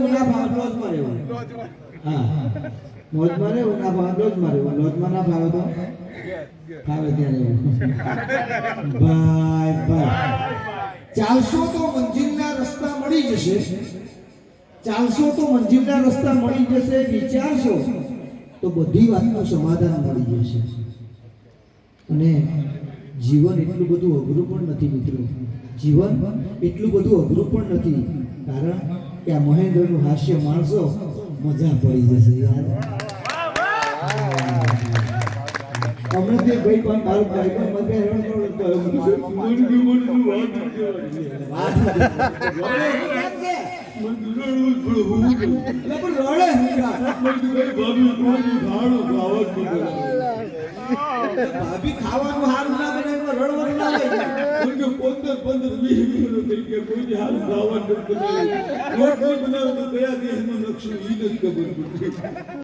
ઉના ભાવ લોજ માં રહેવું હા મોજ માં રહેવું ના ભાવ લોજ માં રહેવું લોજ માં ના ભાવે તો ભાવે ત્યાં રહેવું ભાઈ ભાઈ ચાલશો તો મંજિલના રસ્તા મળી જશે ચાલશો તો મંજિલના રસ્તા મળી જશે વિચારશો તો બધી વાતનું સમાધાન મળી જશે અને જીવન એટલું બધું અઘરું પણ નથી મિત્રો જીવન એટલું બધું અઘરું પણ નથી કારણ કે આ મહેન્દ્રનું હાસ્ય માણસો મજા પડી જશે યાર હમણાં તે ભાઈ પણ મારું ભાઈ પણ મને હેરાન કરો ભાભી ખાવાનું હારું ના બને રડવાનું ના હોય 15-20 મિનિટ થઈ ગયા કોઈ હારું ખાવાનું નથી બનાવ્યું તો કયા દેશમાં નકશો ઈ નથી ખબર પડતી